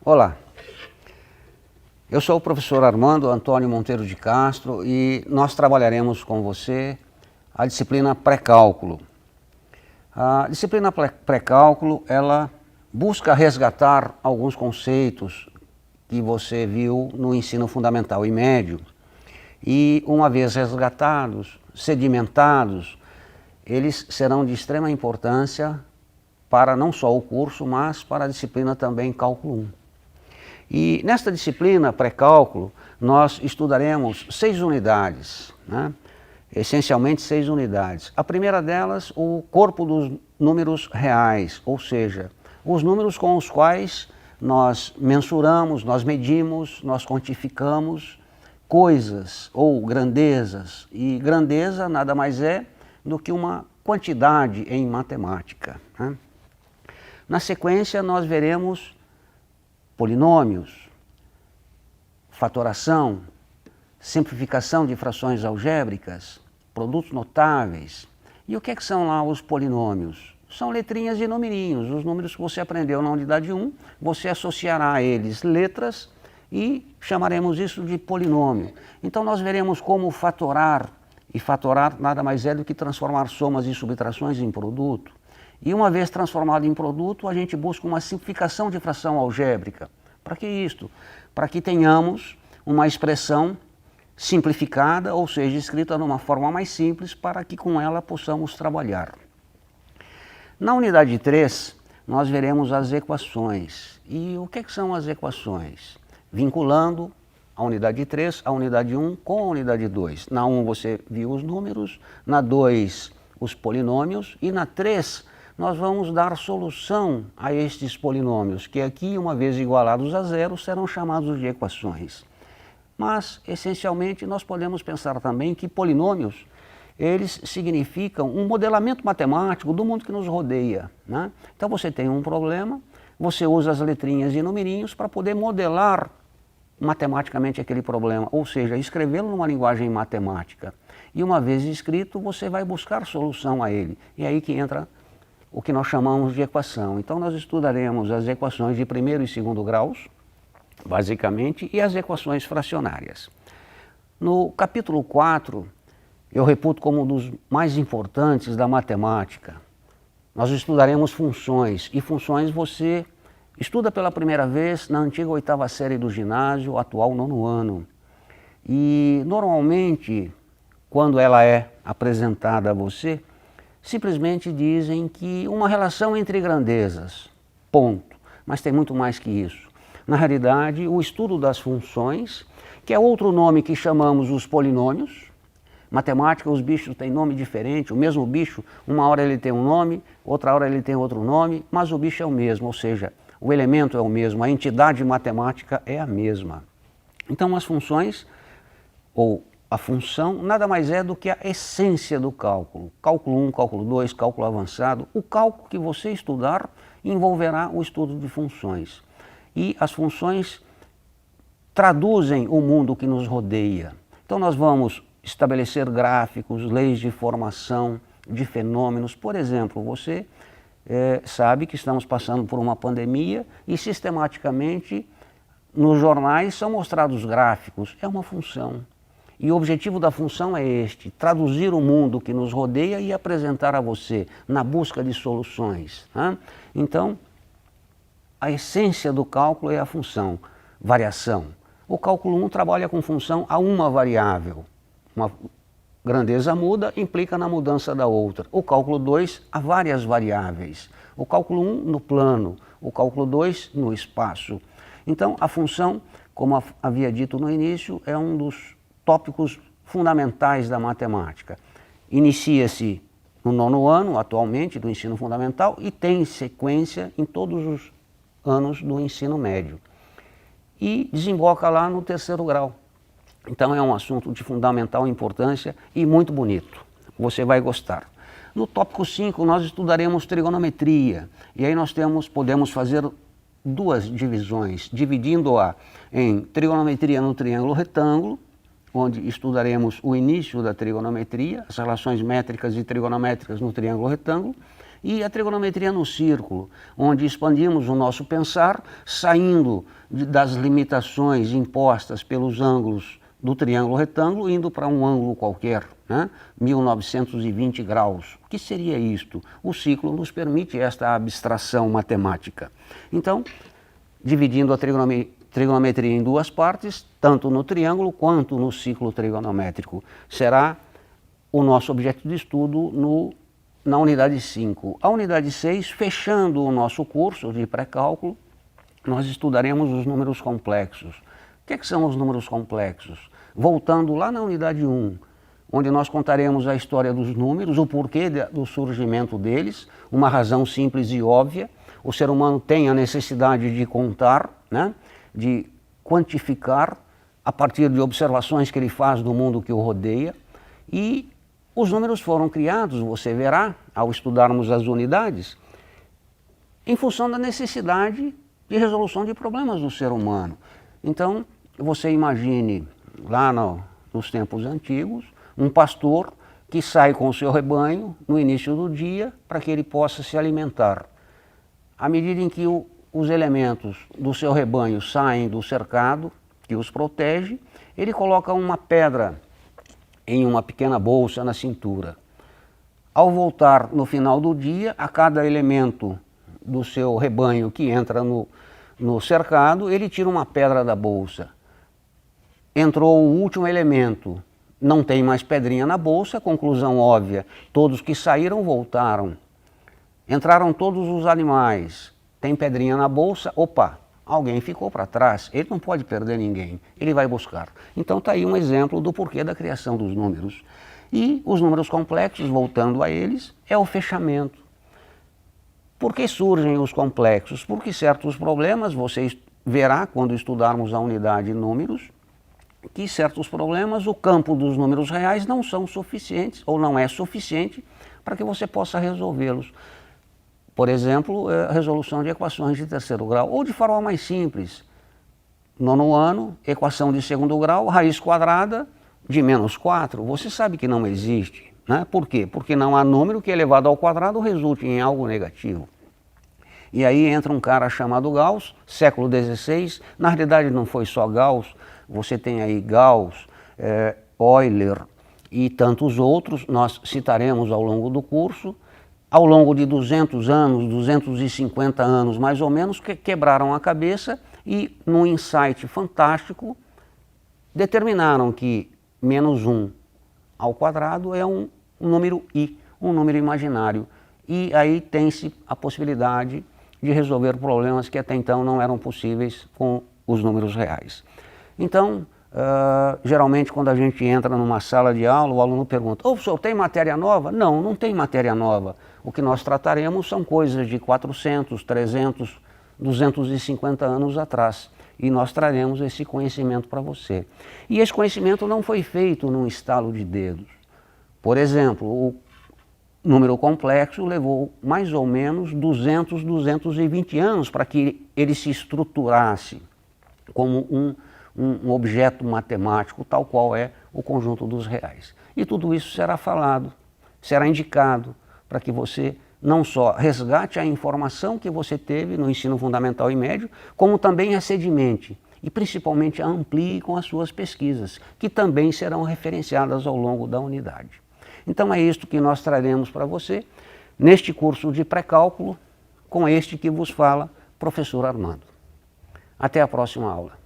Olá, eu sou o professor Armando Antônio Monteiro de Castro e nós trabalharemos com você a disciplina pré-cálculo. A disciplina pré-cálculo, ela busca resgatar alguns conceitos que você viu no ensino fundamental e médio e, uma vez resgatados, sedimentados, eles serão de extrema importância para não só o curso, mas para a disciplina também Cálculo 1. E nesta disciplina pré-cálculo, nós estudaremos 6 unidades, né? Essencialmente 6 unidades. A primeira delas, o corpo dos números reais, ou seja, os números com os quais nós mensuramos, nós medimos, nós quantificamos coisas ou grandezas. E grandeza nada mais é do que uma quantidade em matemática, né? Na sequência, nós veremos polinômios, fatoração, simplificação de frações algébricas, produtos notáveis. E o que são lá os polinômios? São letrinhas e numerinhos. Os números que você aprendeu na unidade 1, você associará a eles letras e chamaremos isso de polinômio. Então nós veremos como fatorar, e fatorar nada mais é do que transformar somas e subtrações em produto. E uma vez transformado em produto, a gente busca uma simplificação de fração algébrica. Para que isto? Para que tenhamos uma expressão simplificada, ou seja, escrita de uma forma mais simples, para que com ela possamos trabalhar. Na unidade 3, nós veremos as equações. E o que são as equações? Vinculando a unidade 3 à unidade 1 com a unidade 2. Na 1 você viu os números, na 2 os polinômios e na 3 nós vamos dar solução a estes polinômios, que aqui, uma vez igualados a zero, serão chamados de equações. Mas, essencialmente, nós podemos pensar também que polinômios, eles significam um modelamento matemático do mundo que nos rodeia, né? Então você tem um problema, você usa as letrinhas e numerinhos para poder modelar matematicamente aquele problema, ou seja, escrevê-lo numa linguagem matemática. E uma vez escrito, você vai buscar solução a ele. E é aí que entra o que nós chamamos de equação. Então nós estudaremos as equações de primeiro e segundo graus, basicamente, e as equações fracionárias. No capítulo 4, eu reputo como um dos mais importantes da matemática. Nós estudaremos funções, e funções você estuda pela primeira vez na antiga 8ª série do ginásio, atual 9º ano. E normalmente, quando ela é apresentada a você, simplesmente dizem que uma relação entre grandezas, ponto. Mas tem muito mais que isso. Na realidade, o estudo das funções, que é outro nome que chamamos os polinômios. Matemática, os bichos têm nome diferente, o mesmo bicho, uma hora ele tem um nome, outra hora ele tem outro nome, mas o bicho é o mesmo, ou seja, o elemento é o mesmo, a entidade matemática é a mesma. Então as funções, ou a função, nada mais é do que a essência do cálculo. Cálculo 1, cálculo 2, cálculo avançado. O cálculo que você estudar envolverá o estudo de funções. E as funções traduzem o mundo que nos rodeia. Então nós vamos estabelecer gráficos, leis de formação de fenômenos. Por exemplo, você sabe que estamos passando por uma pandemia e sistematicamente nos jornais são mostrados gráficos. É uma função. E o objetivo da função é este, traduzir o mundo que nos rodeia e apresentar a você na busca de soluções, né? Então, a essência do cálculo é a função, variação. O cálculo 1 trabalha com função a uma variável. Uma grandeza muda implica na mudança da outra. O cálculo 2 há várias variáveis. O cálculo 1 no plano, o cálculo 2 no espaço. Então, a função, como havia dito no início, é um dos tópicos fundamentais da matemática. Inicia-se no 9º ano, atualmente, do ensino fundamental e tem sequência em todos os anos do ensino médio. E desemboca lá no 3º grau. Então é um assunto de fundamental importância e muito bonito. Você vai gostar. No tópico 5 nós estudaremos trigonometria. E aí nós podemos fazer duas divisões, dividindo-a em trigonometria no triângulo retângulo, onde estudaremos o início da trigonometria, as relações métricas e trigonométricas no triângulo retângulo, e a trigonometria no círculo, onde expandimos o nosso pensar, saindo das limitações impostas pelos ângulos do triângulo retângulo, indo para um ângulo qualquer, né? 1920 graus. O que seria isto? O ciclo nos permite esta abstração matemática. Então, dividindo a trigonometria em duas partes, tanto no triângulo quanto no ciclo trigonométrico, será o nosso objeto de estudo na unidade 5. A unidade 6, fechando o nosso curso de pré-cálculo, nós estudaremos os números complexos. O que são os números complexos? Voltando lá na unidade 1, onde nós contaremos a história dos números, o porquê do surgimento deles, uma razão simples e óbvia. O ser humano tem a necessidade de contar, né? De quantificar a partir de observações que ele faz do mundo que o rodeia, e os números foram criados, você verá, ao estudarmos as unidades, em função da necessidade de resolução de problemas do ser humano. Então, você imagine, lá nos tempos antigos, um pastor que sai com o seu rebanho no início do dia para que ele possa se alimentar. À medida em que os elementos do seu rebanho saem do cercado que os protege, ele coloca uma pedra em uma pequena bolsa na cintura. Ao voltar no final do dia, a cada elemento do seu rebanho que entra no cercado, ele tira uma pedra da bolsa. Entrou o último elemento, não tem mais pedrinha na bolsa, conclusão óbvia, todos que saíram voltaram. Entraram todos os animais, tem pedrinha na bolsa, opa, alguém ficou para trás, ele não pode perder ninguém, ele vai buscar. Então está aí um exemplo do porquê da criação dos números. E os números complexos, voltando a eles, é o fechamento. Por que surgem os complexos? Porque certos problemas, você verá quando estudarmos a unidade números, que certos problemas, o campo dos números reais não são suficientes, ou não é suficiente, para que você possa resolvê-los. Por exemplo, a resolução de equações de terceiro grau, ou de forma mais simples, nono ano, equação de segundo grau, raiz quadrada de menos 4, você sabe que não existe, né? Por quê? Porque não há número que elevado ao quadrado resulte em algo negativo. E aí entra um cara chamado Gauss, século XVI, na realidade não foi só Gauss, você tem aí Gauss, Euler e tantos outros, nós citaremos ao longo do curso. Ao longo de 200 anos, 250 anos mais ou menos, quebraram a cabeça e, num insight fantástico, determinaram que menos 1 ao quadrado é um número i, um número imaginário. E aí tem-se a possibilidade de resolver problemas que até então não eram possíveis com os números reais. Então, geralmente quando a gente entra numa sala de aula, o aluno pergunta: "Ô, professor, tem matéria nova?" Não, não tem matéria nova. O que nós trataremos são coisas de 400, 300, 250 anos atrás. E nós traremos esse conhecimento para você. E esse conhecimento não foi feito num estalo de dedos. Por exemplo, o número complexo levou mais ou menos 200, 220 anos para que ele se estruturasse como um objeto matemático, tal qual é o conjunto dos reais. E tudo isso será falado, será indicado, para que você não só resgate a informação que você teve no ensino fundamental e médio, como também a sedimente e principalmente a amplie com as suas pesquisas, que também serão referenciadas ao longo da unidade. Então é isto que nós traremos para você neste curso de pré-cálculo, com este que vos fala, professor Armando. Até a próxima aula.